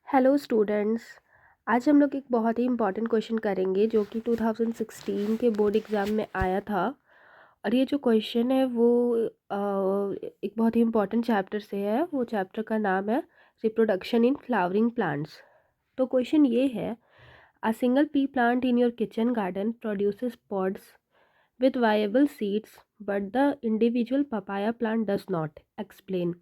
Hello students. आज हम लोग एक बहुत ही इम्पॉर्टेंट क्वेश्चन करेंगे जो कि 2016 के बोर्ड एग्ज़ाम में आया था। और ये जो क्वेश्चन है वो एक बहुत ही इम्पॉर्टेंट चैप्टर से है। वो चैप्टर का नाम है रिप्रोडक्शन इन फ्लावरिंग प्लांट्स। तो क्वेश्चन ये है, a single P plant in your kitchen garden produces pods with viable seeds but the individual papaya plant does not, explain.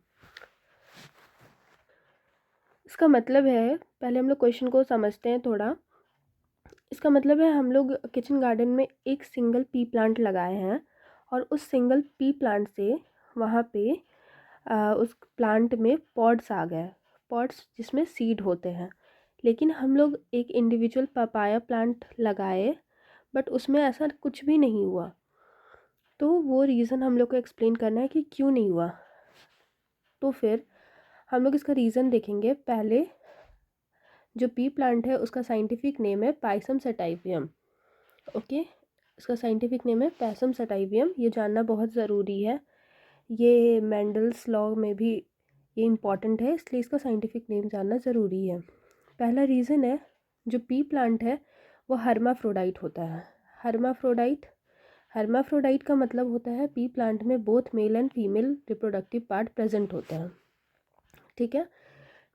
इसका मतलब है, पहले हम लोग क्वेश्चन को समझते हैं थोड़ा। इसका मतलब है हम लोग किचन गार्डन में एक सिंगल पी प्लांट लगाए हैं और उस सिंगल पी प्लांट से वहाँ पे उस प्लांट में पॉड्स आ गए, पॉड्स जिसमें सीड होते हैं। लेकिन हम लोग एक इंडिविजुअल पपाया प्लांट लगाए बट उसमें ऐसा कुछ भी नहीं हुआ। तो वो रीज़न हम लोग को एक्सप्लेन करना है कि क्यों नहीं हुआ। तो फिर हम लोग इसका रीज़न देखेंगे। पहले जो पी प्लांट है उसका साइंटिफिक नेम है पाइसम सटाइवियम। ओके, इसका साइंटिफिक नेम है पैसम सटाइवियम। ये जानना बहुत ज़रूरी है, ये मेंडल्स लॉ में भी ये इम्पॉर्टेंट है, इसलिए इसका साइंटिफिक नेम जानना ज़रूरी है। पहला रीज़न है, जो पी प्लांट है वो हर्माफ्रोडाइट होता है। हर्माफ्रोडाइट हर्माफ्रोडाइट का मतलब होता है पी प्लांट में both male and female reproductive part present होते हैं। ठीक है,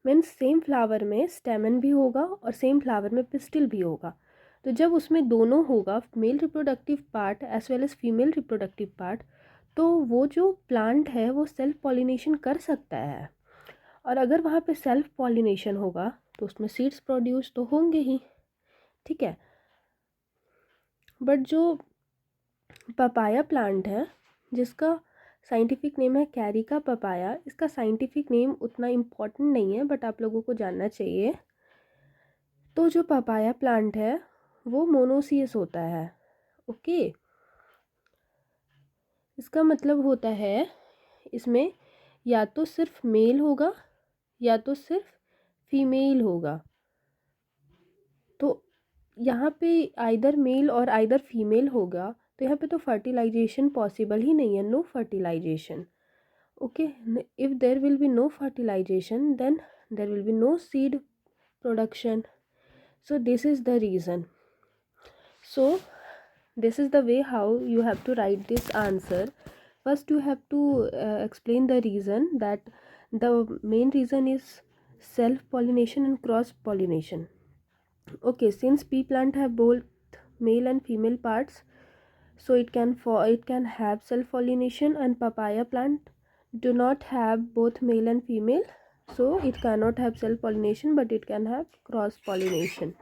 मीन्स सेम फ्लावर में स्टेमन भी होगा और सेम फ्लावर में पिस्टिल भी होगा। तो जब उसमें दोनों होगा, male reproductive part as well as female reproductive part, तो वो जो प्लांट है वो सेल्फ पॉलिनेशन कर सकता है। और अगर वहाँ पे सेल्फ पॉलिनेशन होगा तो उसमें सीड्स प्रोड्यूस तो होंगे ही। ठीक है, बट जो पपाया प्लांट है जिसका साइंटिफिक नेम है कैरिका पपाया, इसका साइंटिफिक नेम उतना इम्पॉर्टेंट नहीं है बट आप लोगों को जानना चाहिए। तो जो पपाया प्लांट है वो मोनोसियस होता है। ओके, इसका मतलब होता है इसमें या तो सिर्फ मेल होगा या तो सिर्फ फीमेल होगा। तो यहाँ पे आइदर मेल और आइदर फीमेल होगा, तो यहाँ पे तो फर्टिलाइजेशन पॉसिबल ही नहीं है, no fertilisation. Okay, if there will be no fertilisation then there will be no seed production. So this is the reason. So this is the way how you have to write this answer. First you have to explain the reason, that the main reason is self pollination and cross pollination. Okay, since pea plant have both male and female parts, so it can have self pollination, and papaya plant do not have both male and female, so it cannot have self pollination but it can have cross pollination.